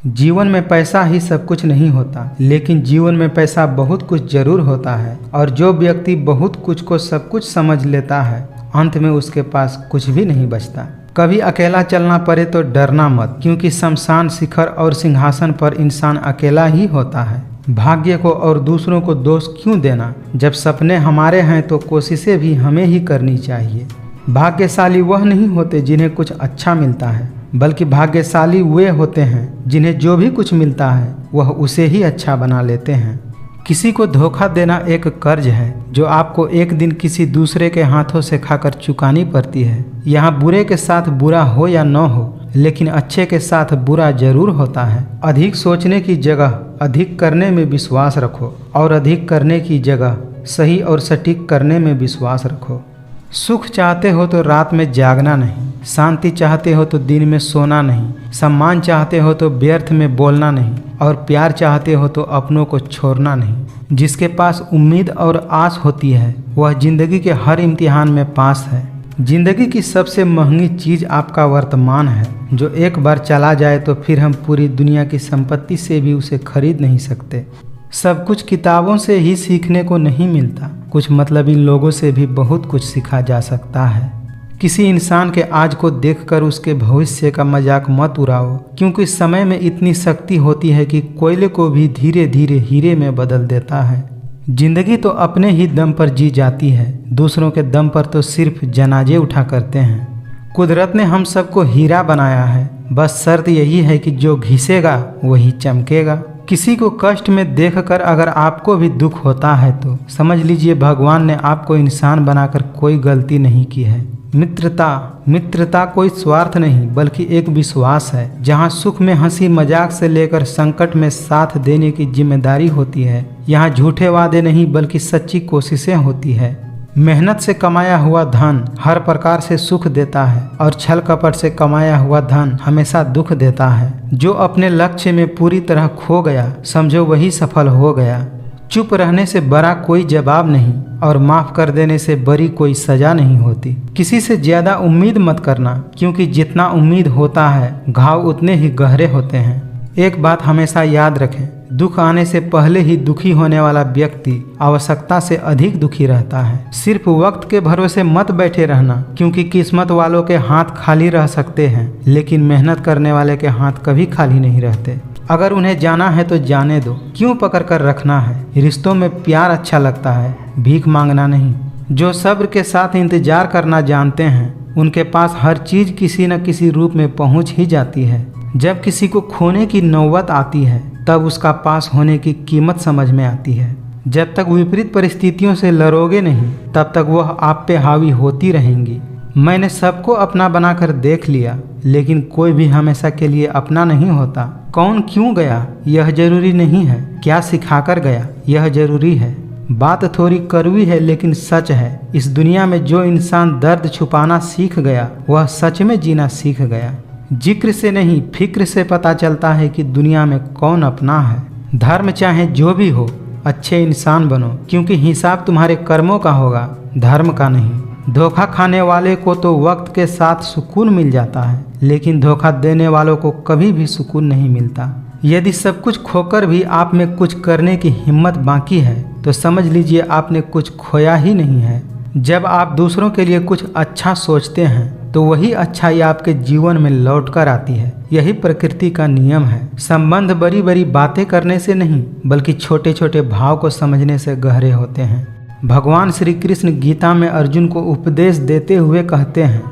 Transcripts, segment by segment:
जीवन में पैसा ही सब कुछ नहीं होता, लेकिन जीवन में पैसा बहुत कुछ जरूर होता है। और जो व्यक्ति बहुत कुछ को सब कुछ समझ लेता है, अंत में उसके पास कुछ भी नहीं बचता। कभी अकेला चलना पड़े तो डरना मत, क्योंकि शमशान, शिखर और सिंहासन पर इंसान अकेला ही होता है। भाग्य को और दूसरों को दोष क्यों देना? जब सपने हमारे हैं तो कोशिशें भी हमें ही करनी चाहिए। भाग्यशाली वह नहीं होते जिन्हें कुछ अच्छा मिलता है, बल्कि भाग्यशाली वे होते हैं जिन्हें जो भी कुछ मिलता है वह उसे ही अच्छा बना लेते हैं। किसी को धोखा देना एक कर्ज है जो आपको एक दिन किसी दूसरे के हाथों से खाकर चुकानी पड़ती है। यहाँ बुरे के साथ बुरा हो या न हो, लेकिन अच्छे के साथ बुरा जरूर होता है। अधिक सोचने की जगह अधिक करने में विश्वास रखो, और अधिक करने की जगह सही और सटीक करने में विश्वास रखो। सुख चाहते हो तो रात में जागना नहीं, शांति चाहते हो तो दिन में सोना नहीं, सम्मान चाहते हो तो व्यर्थ में बोलना नहीं, और प्यार चाहते हो तो अपनों को छोड़ना नहीं। जिसके पास उम्मीद और आस होती है वह जिंदगी के हर इम्तिहान में पास है। जिंदगी की सबसे महंगी चीज़ आपका वर्तमान है, जो एक बार चला जाए तो फिर हम पूरी दुनिया की संपत्ति से भी उसे खरीद नहीं सकते। सब कुछ किताबों से ही सीखने को नहीं मिलता, कुछ मतलबी लोगों से भी बहुत कुछ सीखा जा सकता है। किसी इंसान के आज को देखकर उसके भविष्य का मजाक मत उड़ाओ, क्योंकि समय में इतनी शक्ति होती है कि कोयले को भी धीरे धीरे हीरे में बदल देता है। जिंदगी तो अपने ही दम पर जी जाती है, दूसरों के दम पर तो सिर्फ जनाजे उठा करते हैं। कुदरत ने हम सबको हीरा बनाया है, बस शर्त यही है कि जो घिसेगा वही चमकेगा। किसी को कष्ट में देखकर अगर आपको भी दुख होता है तो समझ लीजिए भगवान ने आपको इंसान बनाकर कोई गलती नहीं की है। मित्रता कोई स्वार्थ नहीं, बल्कि एक विश्वास है, जहाँ सुख में हंसी मजाक से लेकर संकट में साथ देने की जिम्मेदारी होती है। यहाँ झूठे वादे नहीं, बल्कि सच्ची कोशिशें होती है। मेहनत से कमाया हुआ धन हर प्रकार से सुख देता है, और छल कपट से कमाया हुआ धन हमेशा दुख देता है। जो अपने लक्ष्य में पूरी तरह खो गया, समझो वही सफल हो गया। चुप रहने से बड़ा कोई जवाब नहीं, और माफ कर देने से बड़ी कोई सजा नहीं होती। किसी से ज्यादा उम्मीद मत करना, क्योंकि जितना उम्मीद होता है घाव उतने ही गहरे होते हैं। एक बात हमेशा याद रखें, दुख आने से पहले ही दुखी होने वाला व्यक्ति आवश्यकता से अधिक दुखी रहता है। सिर्फ वक्त के भरोसे मत बैठे रहना, क्योंकि किस्मत वालों के हाथ खाली रह सकते हैं, लेकिन मेहनत करने वाले के हाथ कभी खाली नहीं रहते। अगर उन्हें जाना है तो जाने दो, क्यों पकड़ कर रखना है। रिश्तों में प्यार अच्छा लगता है, भीख मांगना नहीं। जो सब्र के साथ इंतजार करना जानते हैं, उनके पास हर चीज़ किसी न किसी रूप में पहुंच ही जाती है। जब किसी को खोने की नौबत आती है, तब उसका पास होने की कीमत समझ में आती है। जब तक विपरीत परिस्थितियों से लड़ोगे नहीं, तब तक वह आप पे हावी होती रहेंगी। मैंने सबको अपना बनाकर देख लिया, लेकिन कोई भी हमेशा के लिए अपना नहीं होता। कौन क्यों गया यह जरूरी नहीं है, क्या सिखाकर गया यह जरूरी है। बात थोड़ी कड़वी है, लेकिन सच है। इस दुनिया में जो इंसान दर्द छुपाना सीख गया, वह सच में जीना सीख गया। जिक्र से नहीं, फिक्र से पता चलता है कि दुनिया में कौन अपना है। धर्म चाहे जो भी हो, अच्छे इंसान बनो, क्योंकि हिसाब तुम्हारे कर्मों का होगा, धर्म का नहीं। धोखा खाने वाले को तो वक्त के साथ सुकून मिल जाता है, लेकिन धोखा देने वालों को कभी भी सुकून नहीं मिलता। यदि सब कुछ खोकर भी आप में कुछ करने की हिम्मत बाकी है, तो समझ लीजिए आपने कुछ खोया ही नहीं है। जब आप दूसरों के लिए कुछ अच्छा सोचते हैं, तो वही अच्छाई आपके जीवन में लौट कर आती है। यही प्रकृति का नियम है। संबंध बड़ी बड़ी बातें करने से नहीं, बल्कि छोटे छोटे भाव को समझने से गहरे होते हैं। भगवान श्री कृष्ण गीता में अर्जुन को उपदेश देते हुए कहते हैं,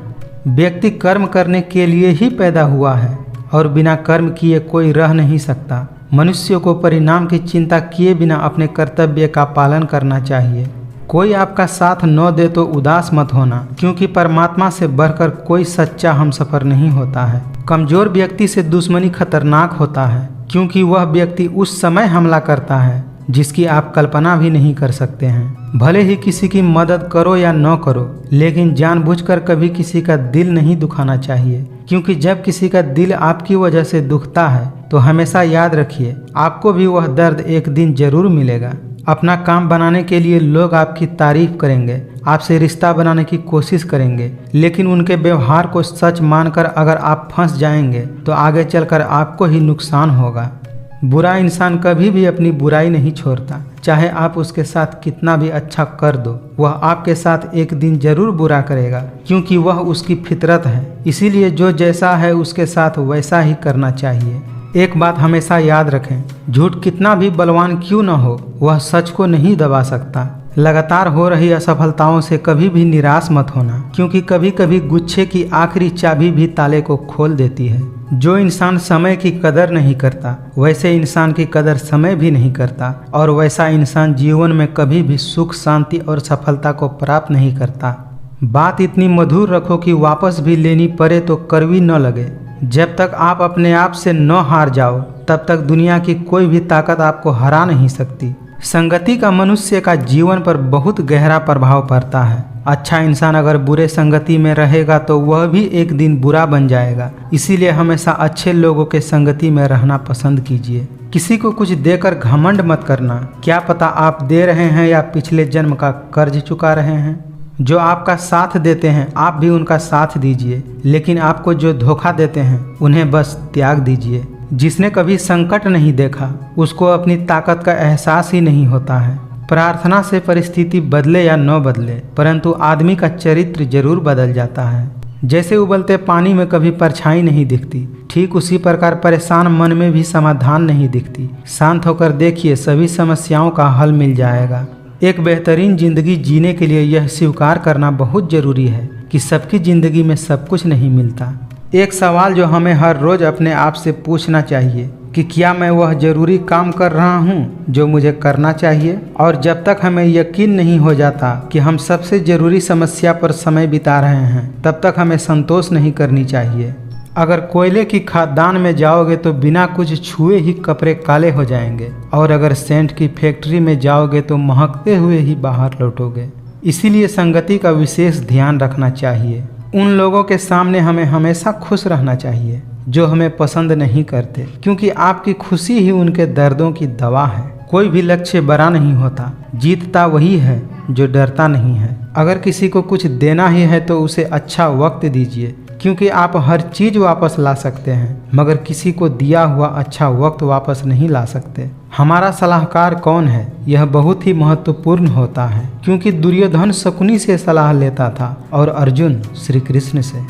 व्यक्ति कर्म करने के लिए ही पैदा हुआ है, और बिना कर्म किए कोई रह नहीं सकता। मनुष्य को परिणाम की चिंता किए बिना अपने कर्तव्य का पालन करना चाहिए। कोई आपका साथ न दे तो उदास मत होना, क्योंकि परमात्मा से बढ़कर कोई सच्चा हमसफर नहीं होता है। कमजोर व्यक्ति से दुश्मनी खतरनाक होता है, क्योंकि वह व्यक्ति उस समय हमला करता है जिसकी आप कल्पना भी नहीं कर सकते हैं। भले ही किसी की मदद करो या न करो, लेकिन जानबूझकर कभी किसी का दिल नहीं दुखाना चाहिए, क्योंकि जब किसी का दिल आपकी वजह से दुखता है, तो हमेशा याद रखिए आपको भी वह दर्द एक दिन जरूर मिलेगा। अपना काम बनाने के लिए लोग आपकी तारीफ करेंगे, आपसे रिश्ता बनाने की कोशिश करेंगे, लेकिन उनके व्यवहार को सच मानकर अगर आप फंस जाएंगे तो आगे चलकर आपको ही नुकसान होगा। बुरा इंसान कभी भी अपनी बुराई नहीं छोड़ता, चाहे आप उसके साथ कितना भी अच्छा कर दो, वह आपके साथ एक दिन जरूर बुरा करेगा, क्योंकि वह उसकी फितरत है। इसीलिए जो जैसा है उसके साथ वैसा ही करना चाहिए। एक बात हमेशा याद रखें, झूठ कितना भी बलवान क्यों न हो, वह सच को नहीं दबा सकता। लगातार हो रही असफलताओं से कभी भी निराश मत होना, क्योंकि कभी कभी गुच्छे की आखिरी चाबी भी ताले को खोल देती है। जो इंसान समय की कदर नहीं करता, वैसे इंसान की कदर समय भी नहीं करता, और वैसा इंसान जीवन में कभी भी सुख, शांति और सफलता को प्राप्त नहीं करता। बात इतनी मधुर रखो कि वापस भी लेनी पड़े तो कड़वी न लगे। जब तक आप अपने आप से न हार जाओ, तब तक दुनिया की कोई भी ताकत आपको हरा नहीं सकती। संगति का मनुष्य का जीवन पर बहुत गहरा प्रभाव पड़ता है। अच्छा इंसान अगर बुरे संगति में रहेगा तो वह भी एक दिन बुरा बन जाएगा। इसीलिए हमेशा अच्छे लोगों के संगति में रहना पसंद कीजिए। किसी को कुछ देकर घमंड मत करना, क्या पता आप दे रहे हैं या पिछले जन्म का कर्ज चुका रहे हैं। जो आपका साथ देते हैं आप भी उनका साथ दीजिए, लेकिन आपको जो धोखा देते हैं उन्हें बस त्याग दीजिए। जिसने कभी संकट नहीं देखा उसको अपनी ताकत का एहसास ही नहीं होता है। प्रार्थना से परिस्थिति बदले या न बदले, परंतु आदमी का चरित्र जरूर बदल जाता है। जैसे उबलते पानी में कभी परछाई नहीं दिखती, ठीक उसी प्रकार परेशान मन में भी समाधान नहीं दिखती। शांत होकर देखिए, सभी समस्याओं का हल मिल जाएगा। एक बेहतरीन जिंदगी जीने के लिए यह स्वीकार करना बहुत जरूरी है कि सबकी जिंदगी में सब कुछ नहीं मिलता। एक सवाल जो हमें हर रोज अपने आप से पूछना चाहिए कि क्या मैं वह जरूरी काम कर रहा हूँ जो मुझे करना चाहिए। और जब तक हमें यकीन नहीं हो जाता कि हम सबसे जरूरी समस्या पर समय बिता रहे हैं, तब तक हमें संतोष नहीं करनी चाहिए। अगर कोयले की खदान में जाओगे तो बिना कुछ छुए ही कपड़े काले हो जाएंगे, और अगर सेंट की फैक्ट्री में जाओगे तो महकते हुए ही बाहर लौटोगे। इसीलिए संगति का विशेष ध्यान रखना चाहिए। उन लोगों के सामने हमें हमेशा खुश रहना चाहिए जो हमें पसंद नहीं करते, क्योंकि आपकी खुशी ही उनके दर्दों की दवा है। कोई भी लक्ष्य बड़ा नहीं होता, जीतता वही है जो डरता नहीं है। अगर किसी को कुछ देना ही है तो उसे अच्छा वक्त दीजिए, क्योंकि आप हर चीज़ वापस ला सकते हैं, मगर किसी को दिया हुआ अच्छा वक्त वापस नहीं ला सकते। हमारा सलाहकार कौन है, यह बहुत ही महत्वपूर्ण होता है, क्योंकि दुर्योधन शकुनी से सलाह लेता था और अर्जुन श्री कृष्ण से।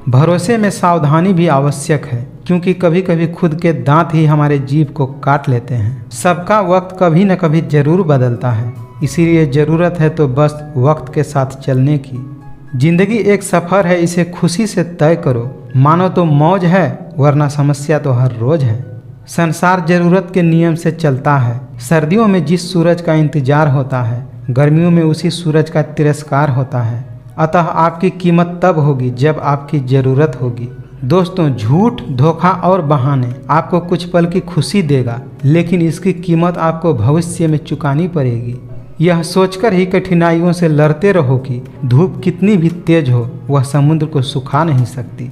भरोसे में सावधानी भी आवश्यक है, क्योंकि कभी कभी खुद के दांत ही हमारे जीभ को काट लेते हैं। सबका वक्त कभी न कभी जरूर बदलता है, इसीलिए ज़रूरत है तो बस वक्त के साथ चलने की। जिंदगी एक सफ़र है, इसे खुशी से तय करो। मानो तो मौज है, वरना समस्या तो हर रोज है। संसार जरूरत के नियम से चलता है। सर्दियों में जिस सूरज का इंतजार होता है, गर्मियों में उसी सूरज का तिरस्कार होता है। अतः आपकी कीमत तब होगी जब आपकी ज़रूरत होगी। दोस्तों, झूठ, धोखा और बहाने आपको कुछ पल की खुशी देगा, लेकिन इसकी कीमत आपको भविष्य में चुकानी पड़ेगी। यह सोचकर ही कठिनाइयों से लड़ते रहो कि धूप कितनी भी तेज हो, वह समुद्र को सुखा नहीं सकती।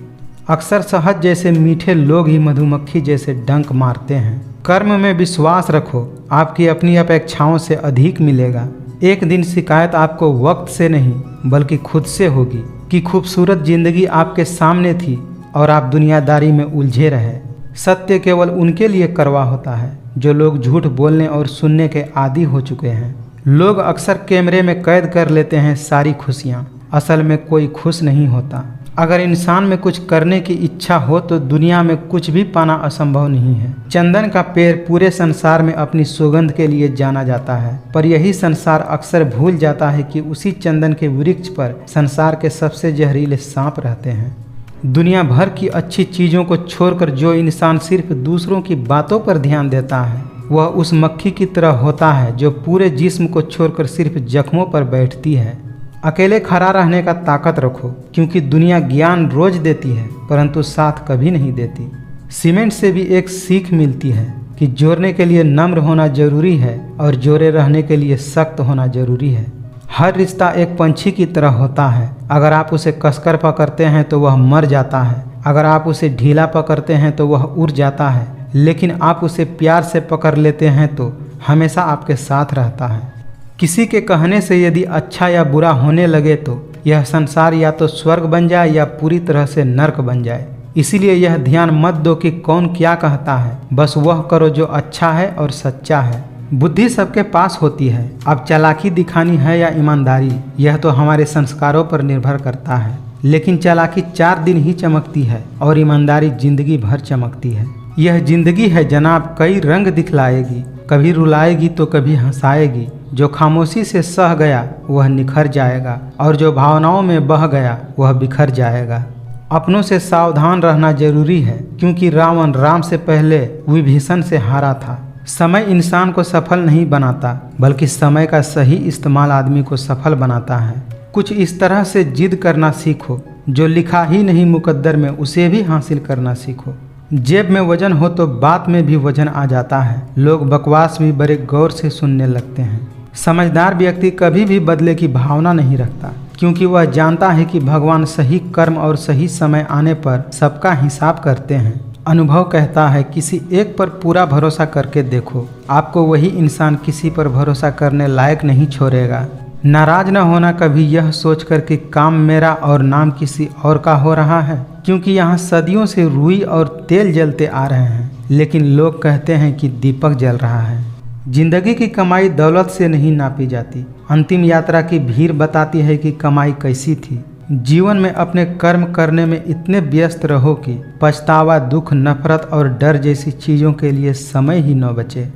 अक्सर शहद जैसे मीठे लोग ही मधुमक्खी जैसे डंक मारते हैं। कर्म में विश्वास रखो, आपकी अपनी अपेक्षाओं से अधिक मिलेगा। एक दिन शिकायत आपको वक्त से नहीं बल्कि खुद से होगी कि खूबसूरत जिंदगी आपके सामने थी और आप दुनियादारी में उलझे रहे। सत्य केवल उनके लिए कड़वा होता है जो लोग झूठ बोलने और सुनने के आदी हो चुके हैं। लोग अक्सर कैमरे में कैद कर लेते हैं सारी खुशियाँ, असल में कोई खुश नहीं होता। अगर इंसान में कुछ करने की इच्छा हो तो दुनिया में कुछ भी पाना असंभव नहीं है। चंदन का पेड़ पूरे संसार में अपनी सुगंध के लिए जाना जाता है, पर यही संसार अक्सर भूल जाता है कि उसी चंदन के वृक्ष पर संसार के सबसे जहरीले सांप रहते हैं। दुनिया भर की अच्छी चीज़ों को छोड़कर जो इंसान सिर्फ दूसरों की बातों पर ध्यान देता है, वह उस मक्खी की तरह होता है जो पूरे जिस्म को छोड़कर सिर्फ जख्मों पर बैठती है। अकेले खड़ा रहने का ताकत रखो, क्योंकि दुनिया ज्ञान रोज देती है परंतु साथ कभी नहीं देती। सीमेंट से भी एक सीख मिलती है कि जोड़ने के लिए नम्र होना जरूरी है और जोड़े रहने के लिए सख्त होना जरूरी है। हर रिश्ता एक पंछी की तरह होता है, अगर आप उसे कसकर पकड़ते हैं तो वह मर जाता है, अगर आप उसे ढीला पकड़ते हैं तो वह उड़ जाता है, लेकिन आप उसे प्यार से पकड़ लेते हैं तो हमेशा आपके साथ रहता है। किसी के कहने से यदि अच्छा या बुरा होने लगे तो यह संसार या तो स्वर्ग बन जाए या पूरी तरह से नर्क बन जाए। इसीलिए यह ध्यान मत दो कि कौन क्या कहता है, बस वह करो जो अच्छा है और सच्चा है। बुद्धि सबके पास होती है, अब चालाकी दिखानी है या ईमानदारी, यह तो हमारे संस्कारों पर निर्भर करता है। लेकिन चालाकी 4 दिन ही चमकती है और ईमानदारी जिंदगी भर चमकती है। यह जिंदगी है जनाब, कई रंग दिखलाएगी, कभी रुलाएगी तो कभी हंसाएगी। जो खामोशी से सह गया वह निखर जाएगा और जो भावनाओं में बह गया वह बिखर जाएगा। अपनों से सावधान रहना जरूरी है, क्योंकि रावण राम से पहले विभीषण से हारा था। समय इंसान को सफल नहीं बनाता, बल्कि समय का सही इस्तेमाल आदमी को सफल बनाता है। कुछ इस तरह से जिद करना सीखो, जो लिखा ही नहीं मुकद्दर में उसे भी हासिल करना सीखो। जेब में वजन हो तो बात में भी वजन आ जाता है। लोग बकवास भी बड़े गौर से सुनने लगते हैं। समझदार व्यक्ति कभी भी बदले की भावना नहीं रखता, क्योंकि वह जानता है कि भगवान सही कर्म और सही समय आने पर सबका हिसाब करते हैं। अनुभव कहता है किसी एक पर पूरा भरोसा करके देखो, आपको वही इंसान किसी पर भरोसा करने लायक नहीं छोड़ेगा। नाराज न होना कभी यह सोचकर कि काम मेरा और नाम किसी और का हो रहा है, क्योंकि यहाँ सदियों से रुई और तेल जलते आ रहे हैं, लेकिन लोग कहते हैं कि दीपक जल रहा है। जिंदगी की कमाई दौलत से नहीं नापी जाती। अंतिम यात्रा की भीड़ बताती है कि कमाई कैसी थी। जीवन में अपने कर्म करने में इतने व्यस्त रहो कि पछतावा, दुख, नफरत और डर जैसी चीज़ों के लिए समय ही न बचे।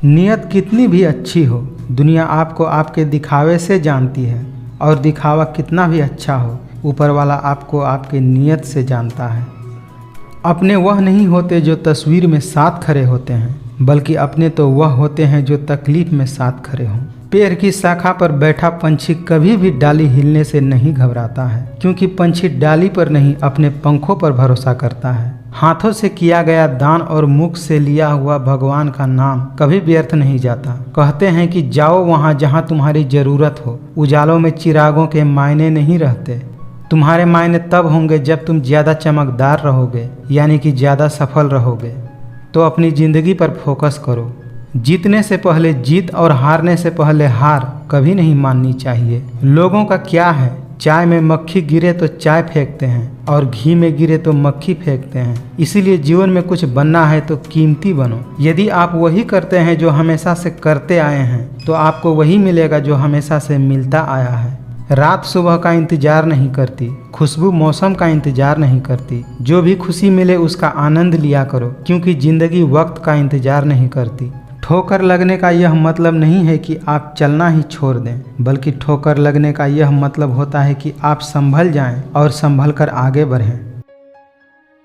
नियत कितनी भी अच्छी हो, दुनिया आपको आपके दिखावे से जानती है, और दिखावा कितना भी अच्छा हो, ऊपर वाला आपको आपके नियत से जानता है। अपने वह नहीं होते जो तस्वीर में साथ खड़े होते हैं, बल्कि अपने तो वह होते हैं जो तकलीफ में साथ खड़े हों। पेड़ की शाखा पर बैठा पंछी कभी भी डाली हिलने से नहीं घबराता है, क्योंकि पंछी डाली पर नहीं अपने पंखों पर भरोसा करता है। हाथों से किया गया दान और मुख से लिया हुआ भगवान का नाम कभी व्यर्थ नहीं जाता। कहते हैं कि जाओ वहाँ जहाँ तुम्हारी ज़रूरत हो। उजालों में चिरागों के मायने नहीं रहते। तुम्हारे मायने तब होंगे जब तुम ज़्यादा चमकदार रहोगे, यानी कि ज़्यादा सफल रहोगे। तो अपनी ज़िंदगी पर फोकस करो। जीतने से पहले जीत और हारने से पहले हार कभी नहीं माननी चाहिए। लोगों का क्या है, चाय में मक्खी गिरे तो चाय फेंकते हैं और घी में गिरे तो मक्खी फेंकते हैं। इसीलिए जीवन में कुछ बनना है तो कीमती बनो। यदि आप वही करते हैं जो हमेशा से करते आए हैं, तो आपको वही मिलेगा जो हमेशा से मिलता आया है। रात सुबह का इंतजार नहीं करती, खुशबू मौसम का इंतजार नहीं करती। जो भी खुशी मिले उसका आनंद लिया करो, क्योंकि जिंदगी वक्त का इंतजार नहीं करती। ठोकर लगने का यह मतलब नहीं है कि आप चलना ही छोड़ दें, बल्कि ठोकर लगने का यह मतलब होता है कि आप संभल जाएं और संभल कर आगे बढ़ें।